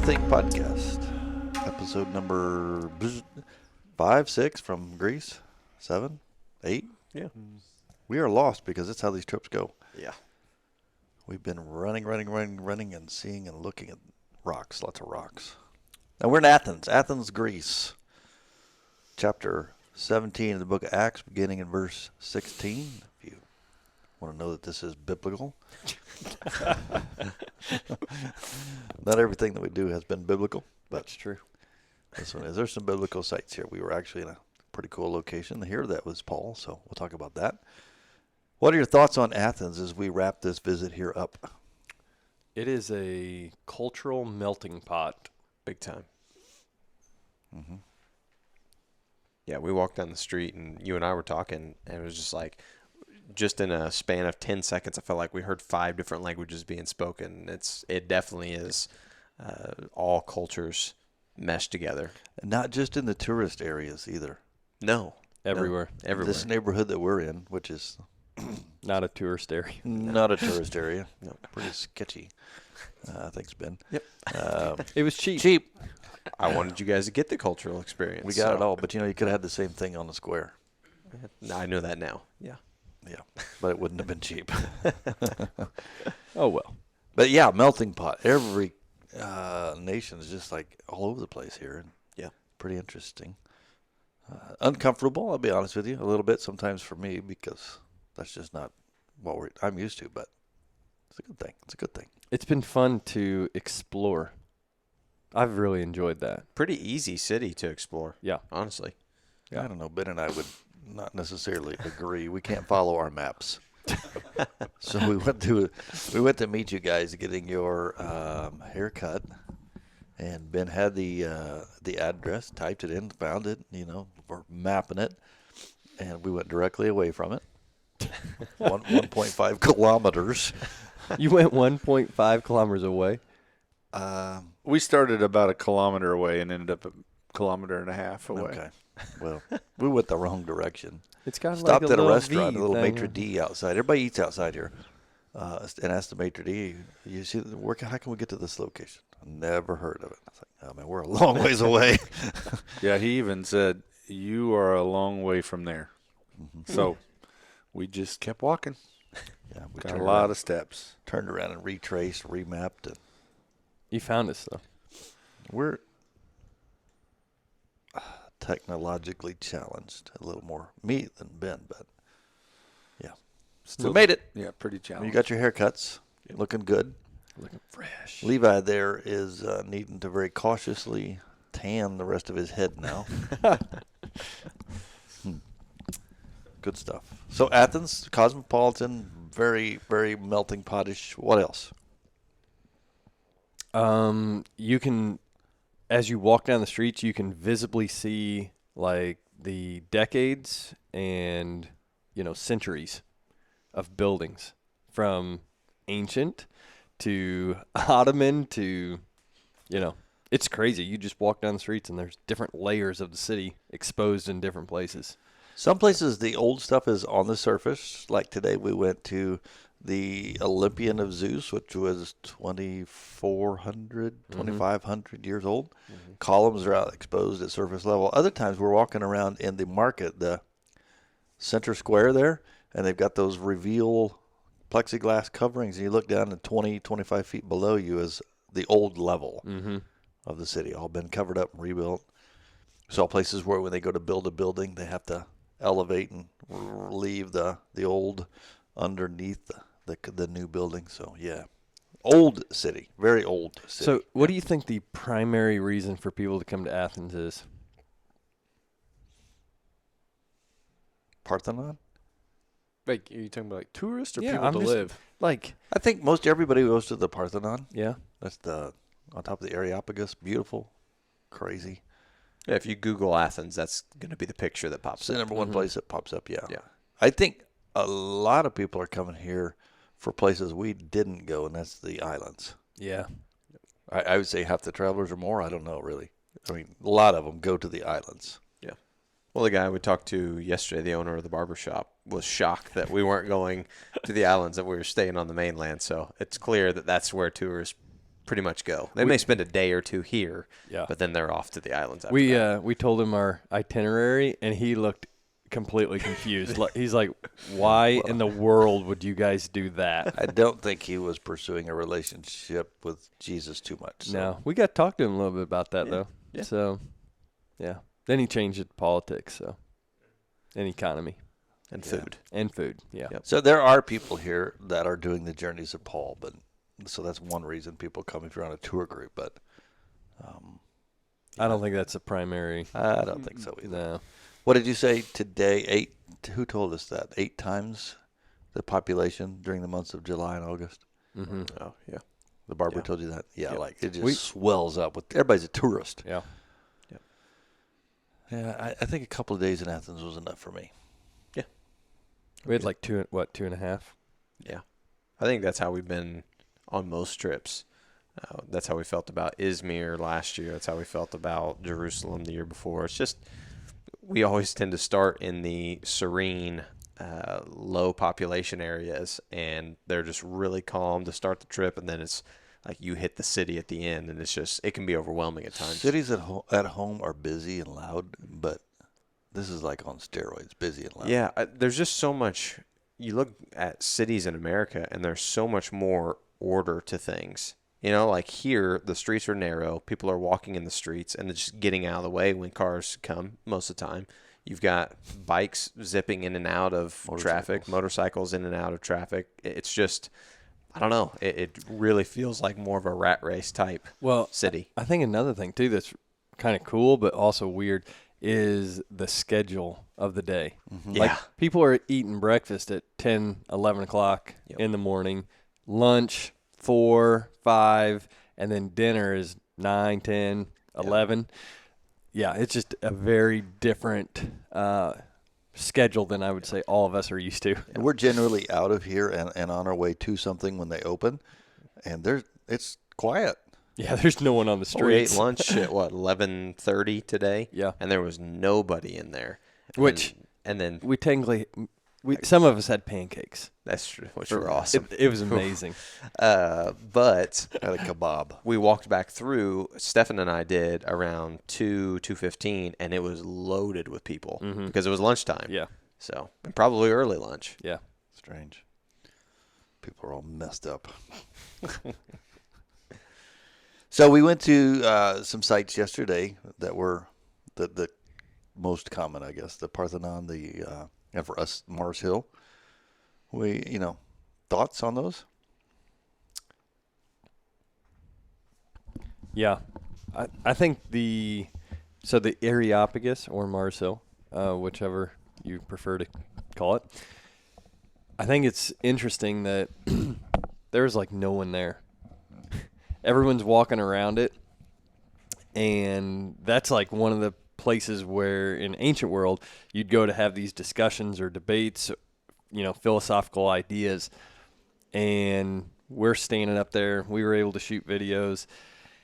ReThink podcast, episode number 5, 6 from Greece, 7, 8. Yeah. We are lost because that's how these trips go. Yeah. We've been running and seeing and looking at rocks, lots of rocks. And we're in Athens, Greece. Chapter 17 of the book of Acts, beginning in verse 16. If you want to know that this is biblical. Not everything that we do has been biblical, but that's true. This one is. There's some biblical sites here. We were actually in a pretty cool location here. That was Paul, so we'll talk about that. What are your thoughts on Athens as we wrap this visit here up? It is a cultural melting pot. Big time. Mm-hmm. Yeah, we walked down the street and you and I were talking, and it was just like, just in a span of 10 seconds, I felt like we heard 5 different languages being spoken. It definitely is all cultures meshed together. And not just in the tourist areas either. No. Everywhere. No, everywhere. This neighborhood that we're in, which is Not a tourist area. not a tourist area. No. Pretty sketchy, I think it's been. Yep. It was cheap. Cheap. I wanted you guys to get the cultural experience. We got it all, but you could have had the same thing on the square. I know that now. Yeah. Yeah, but it wouldn't have been cheap. Oh, well. But yeah, melting pot. Every nation is just like all over the place here. And yeah. Pretty interesting. Uncomfortable, I'll be honest with you, a little bit sometimes for me because that's just not what I'm used to, but it's a good thing. It's a good thing. It's been fun to explore. I've really enjoyed that. Pretty easy city to explore. Yeah. Honestly. Yeah. I don't know. Ben and I would not necessarily agree. We can't follow our maps. So we went to meet you guys getting your haircut, and Ben had the address, typed it in, found it, we're mapping it, and we went directly away from it. 1.5 kilometers. You went 1.5 kilometers away. We started about a kilometer away and ended up a kilometer and a half away. Okay. Well, we went the wrong direction. It's kind of Stopped like at a little restaurant, V a little thing. maitre d' outside. Everybody eats outside here. And asked the maitre d', you see, how can we get to this location? I never heard of it. I was like, oh, man, we're a long ways away. Yeah, he even said, you are a long way from there. Mm-hmm. So we just kept walking. Yeah, we Got a turned lot around, of steps. turned around and retraced, remapped. And You found us, though. we're technologically challenged a little more, me than Ben, but yeah. Still made it. Yeah, pretty You challenging. got your haircuts, looking good. Looking fresh. Levi there is needing to very cautiously tan the rest of his head now. Good stuff. So Athens, cosmopolitan, very, very melting potish. What else? You can, as you walk down the streets, you can visibly see like the decades and, centuries of buildings from ancient to Ottoman to, it's crazy. You just walk down the streets and there's different layers of the city exposed in different places. Some places the old stuff is on the surface. Like today we went to the Olympian of Zeus, which was 2,400, 2,500 years old. Mm-hmm. Columns are out exposed at surface level. Other times we're walking around in the market, the center square there, and they've got those reveal plexiglass coverings, and you look down and 20, 25 feet below you is the old level of the city, all been covered up and rebuilt. Saw places where when they go to build a building, they have to elevate and leave the old underneath the new building. So, yeah, old city, very old city. So what do you think the primary reason for people to come to Athens is? Parthenon? Like, are you talking about like tourists or Yeah, people I'm to just- live? Like, I think most everybody goes to the Parthenon. yeah. That's on top of the Areopagus. Beautiful. Crazy. Yeah, if you Google Athens, that's going to be the picture that pops It's the up. number one place that pops up, yeah. Yeah. I think a lot of people are coming here for places we didn't go, and that's the islands. Yeah. I would say half the travelers or more. I don't know, really. I mean, a lot of them go to the islands. Yeah. Well, the guy we talked to yesterday, the owner of the barber shop, was shocked that we weren't going to the islands, that we were staying on the mainland. So it's clear that that's where tourists pretty much go. They may spend a day or two here, Yeah. but then they're off to the islands after that. We told him our itinerary, and he looked completely confused. He's like, "Why in the world would you guys do that?" I don't think he was pursuing a relationship with Jesus too much. So. No, we got to talk to him a little bit about that though. Yeah. So, yeah. Then he changed it to politics, and economy And food. and food. Yeah. Yep. So there are people here that are doing the journeys of Paul, but so that's one reason people come if you're on a tour group. But I don't think that's a primary. I don't think so either. No. What did you say today? Who told us that? 8 times the population during the months of July and August. Mm-hmm. Oh, yeah. The barber Yeah. told you that. Yeah, Yep. like it just swells up with everybody's a tourist. Yeah. Yeah, I think a couple of days in Athens was enough for me. We had like 2.5. Yeah. I think that's how we've been on most trips. That's how we felt about Izmir last year. That's how we felt about Jerusalem the year before. It's just we always tend to start in the serene, low population areas, and they're just really calm to start the trip, and then it's like you hit the city at the end, and it can be overwhelming at times. Cities at home are busy and loud, but this is like on steroids, busy and loud. Yeah, there's just so much. You look at cities in America, and there's so much more order to things. You know, like here, the streets are narrow. People are walking in the streets and they're just getting out of the way when cars come most of the time. You've got bikes zipping in and out of traffic, motorcycles in and out of traffic. It's just, I don't know. It really feels like more of a rat race type city. I think another thing, too, that's kind of cool but also weird is the schedule of the day. Mm-hmm. Yeah. Like, people are eating breakfast at 10, 11 o'clock in the morning, lunch 4, 5, and then dinner is 9, 10, 11. Yeah, it's just a very different schedule than I would say all of us are used to. And we're generally out of here and on our way to something when they open, and it's quiet. Yeah, there's no one on the We ate streets. lunch at, 11:30 today? Yeah. And there was nobody in there. Which and then we some of us had pancakes. that's true, which were awesome. It was amazing. But Had a kebab. we walked back through, Stefan and I did, around 2:15, and it was loaded with people because it was lunchtime. Yeah. So, and probably early lunch. Yeah. Strange. People are all messed up. So we went to some sites yesterday that were the most common, I guess. The Parthenon, and for us, Mars Hill. Thoughts on those? Yeah. I think the Areopagus or Mars Hill, whichever you prefer to call it, I think it's interesting that there's like no one there. Everyone's walking around it, and that's like one of the places where in ancient world you'd go to have these discussions or debates, philosophical ideas, and we're standing up there. We were able to shoot videos,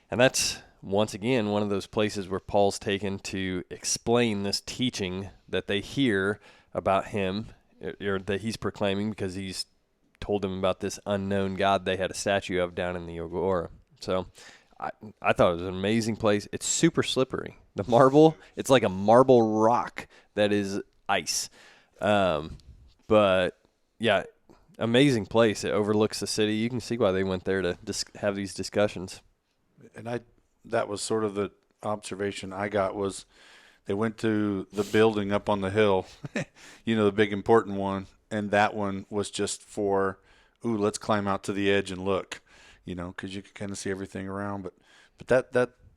and that's once again one of those places where Paul's taken to explain this teaching that they hear about him, or that he's proclaiming, because he's told them about this unknown God they had a statue of down in the Agora. So I thought it was an amazing place. It's super slippery. The marble, it's like a marble rock that is ice. But, yeah, amazing place. It overlooks the city. You can see why they went there to have these discussions. And that was sort of the observation I got was they went to the building up on the hill, the big important one, and that one was just for, let's climb out to the edge and look, because you could kind of see everything around. But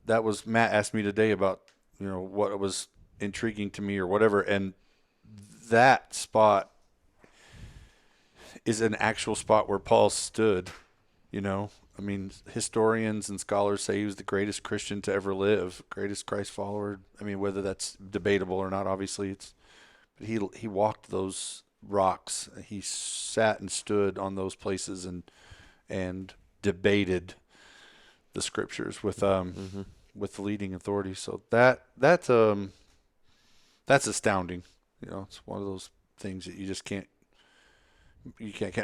that was, Matt asked me today about, what was intriguing to me or whatever, and that spot is an actual spot where Paul stood, historians and scholars say he was the greatest Christian to ever live, greatest Christ follower. Whether that's debatable or not, obviously but he walked those rocks. He sat and stood on those places and debated the scriptures with the leading authorities. So that's astounding. It's one of those things that you just can't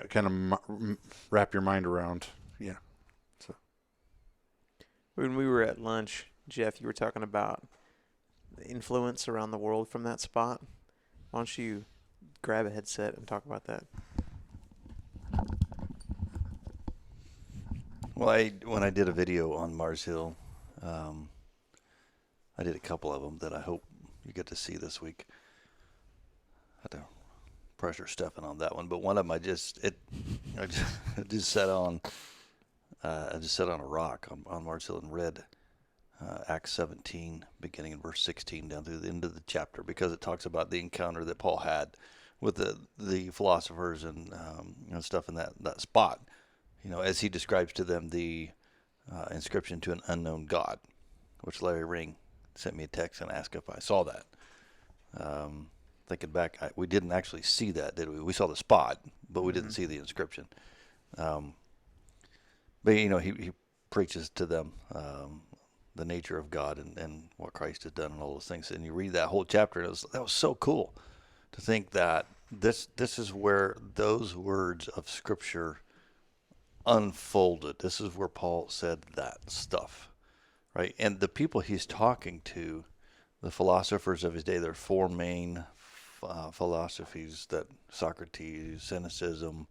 kind of wrap your mind around. Yeah. So When we were at lunch, Jeff, you were talking about the influence around the world from that spot. Why don't you grab a headset and talk about that? Well, when I did a video on Mars Hill, I did a couple of them that I hope you get to see this week. I had to pressure Stefan on that one, but one of them I just sat on a rock on Mars Hill and read Acts 17, beginning in verse 16 down through the end of the chapter, because it talks about the encounter that Paul had with the philosophers and stuff in that spot. As he describes to them the inscription to an unknown God, which Larry Ring sent me a text and asked if I saw that. Thinking back, we didn't actually see that, did we? We saw the spot, but we didn't see the inscription. But he preaches to them the nature of God and what Christ has done and all those things. And you read that whole chapter, and that was so cool to think that this is where those words of Scripture unfolded. This is where Paul said that stuff, right? And the people he's talking to, the philosophers of his day, there are four main philosophies: that Socrates, cynicism.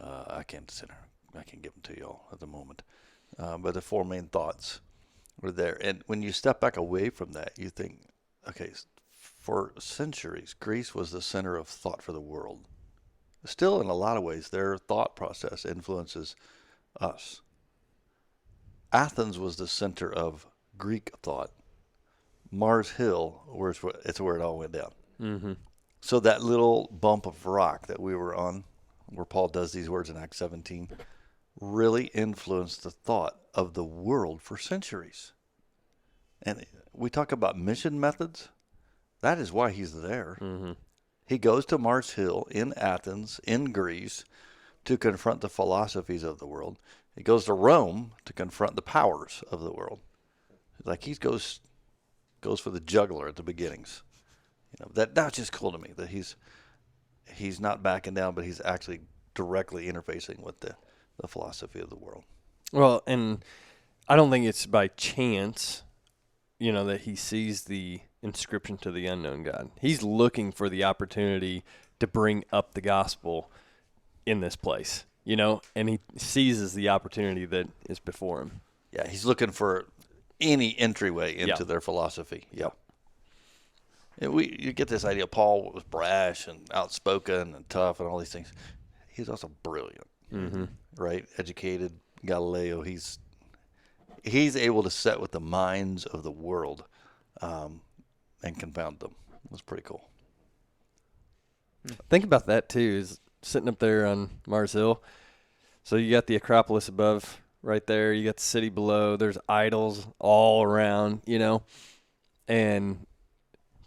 I can't give them to y'all at the moment, but the four main thoughts were there. And when you step back away from that, you think, okay, for centuries, Greece was the center of thought for the world. Still, in a lot of ways, their thought process influences us. Athens was the center of Greek thought. Mars Hill, it's where it all went down. Mm-hmm. So that little bump of rock that we were on, where Paul does these words in Acts 17, really influenced the thought of the world for centuries. And we talk about mission methods. That is why he's there. Mm-hmm. He goes to Mars Hill in Athens, in Greece, to confront the philosophies of the world. He goes to Rome to confront the powers of the world. Like he goes for the juggler at the beginnings. That's just cool to me that he's not backing down, but he's actually directly interfacing with the philosophy of the world. Well, and I don't think it's by chance, that he sees the inscription to the unknown God. He's looking for the opportunity to bring up the gospel in this place, and he seizes the opportunity that is before him. Yeah, he's looking for any entryway into their philosophy. Yeah. You get this idea Paul was brash and outspoken and tough and all these things. He's also brilliant, right? Educated, Galileo. He's able to set with the minds of the world and confound them. That's pretty cool. Think about that too, is sitting up there on Mars Hill. So you got the Acropolis above right there. You got the city below. There's idols all around, and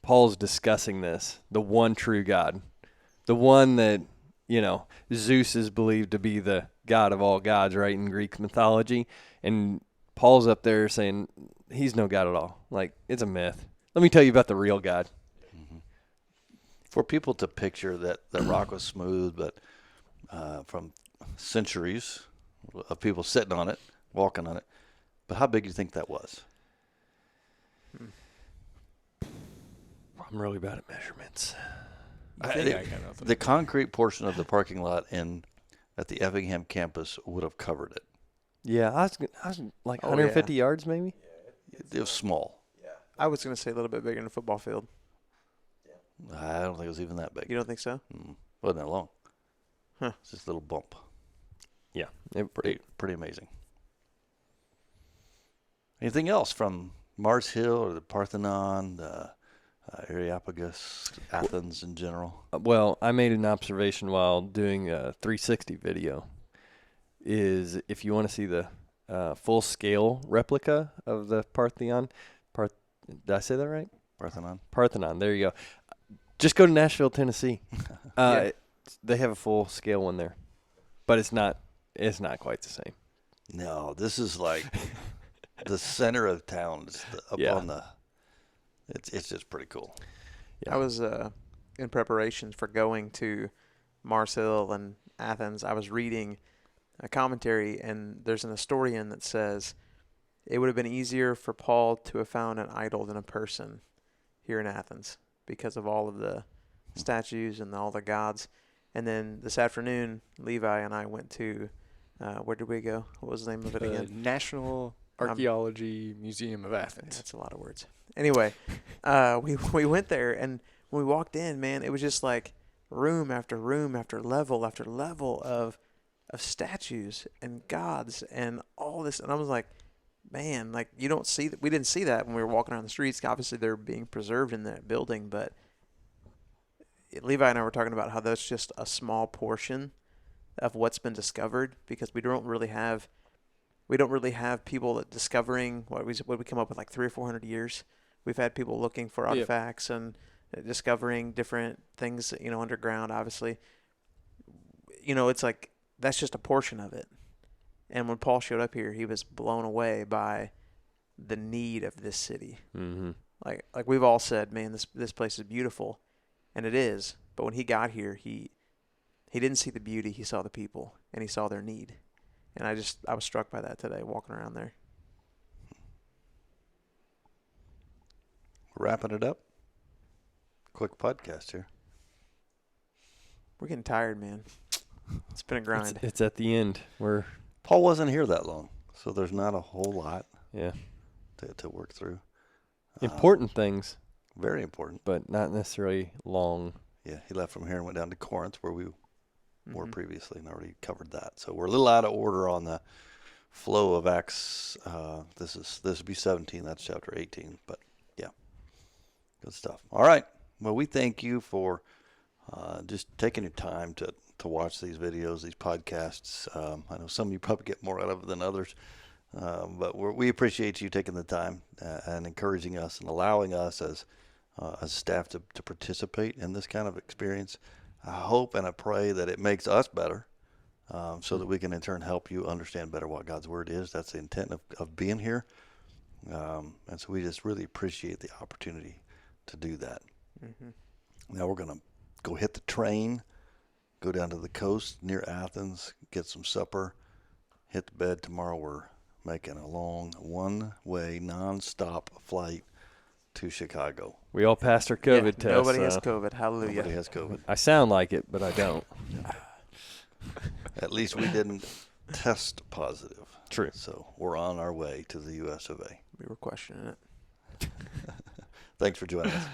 Paul's discussing this, the one true God, the one that, Zeus is believed to be the god of all gods, right, in Greek mythology. And Paul's up there saying he's no god at all. Like, it's a myth. Let me tell you about the real God. Mm-hmm. For people to picture that the rock was smooth, but from centuries of people sitting on it, walking on it, but how big do you think that was? I'm really bad at measurements. I got nothing. The concrete portion of the parking lot at the Effingham campus would have covered it. Yeah, I was like 150 yards maybe. It was small. I was going to say a little bit bigger than a football field. I don't think it was even that big. You don't think so? Wasn't that long. Huh. It's just a little bump. Yeah, Pretty amazing. Anything else from Mars Hill or the Parthenon, the Areopagus, Athens in general? Well, I made an observation while doing a 360 video. Is if you want to see the full scale replica of the Parthenon, did I say that right? Parthenon. There you go. Just go to Nashville, Tennessee. They have a full scale one there, but it's not quite the same. No, this is like the center of town. On the. It's just pretty cool. Yeah. I was in preparation for going to Mars Hill and Athens. I was reading a commentary, and there's an historian that says it would have been easier for Paul to have found an idol than a person here in Athens because of all of the statues and all the gods. And then this afternoon, Levi and I went to, where did we go? What was the name of it again? National Archaeology Museum of Athens. That's a lot of words. Anyway, we went there, and when we walked in, man, it was just like room after room after level of statues and gods and all this. And I was like, man, like you don't see that. We didn't see that when we were walking around the streets. Obviously, they're being preserved in that building, but Levi and I were talking about how that's just a small portion of what's been discovered, because we don't really have people that discovering what we come up with like 300 or 400 years. We've had people looking for artifacts and discovering different things, underground, obviously. It's like that's just a portion of it. And when Paul showed up here, he was blown away by the need of this city. Mm-hmm. Like we've all said, man, this place is beautiful, and it is. But when he got here, he didn't see the beauty; he saw the people, and he saw their need. And I was struck by that today, walking around there. Wrapping it up. Quick podcast here. We're getting tired, man. It's been a grind. It's at the end. Paul wasn't here that long, so there's not a whole lot Yeah. to work through. Important things, Very important. but not necessarily long. Yeah, he left from here and went down to Corinth, where we were Mhm. previously, and already covered that. So we're a little out of order on the flow of Acts. This would be 17. That's chapter 18. But yeah, good stuff. All right. Well, we thank you for just taking your time to watch these videos, these podcasts. I know some of you probably get more out of it than others, but we appreciate you taking the time and encouraging us and allowing us as staff to participate in this kind of experience. I hope and I pray that it makes us better, so that we can in turn help you understand better what God's Word is. That's the intent of being here. And so we just really appreciate the opportunity to do that. Mhm. Now we're going to go hit the train, go down to the coast near Athens, get some supper, hit the bed. Tomorrow we're making a long one-way, non-stop flight to Chicago. We all passed our COVID test. Nobody has so COVID. Hallelujah. Nobody has COVID. I sound like it, but I don't. At least we didn't test positive. True. So we're on our way to the U.S. of A. We were questioning it. Thanks for joining us.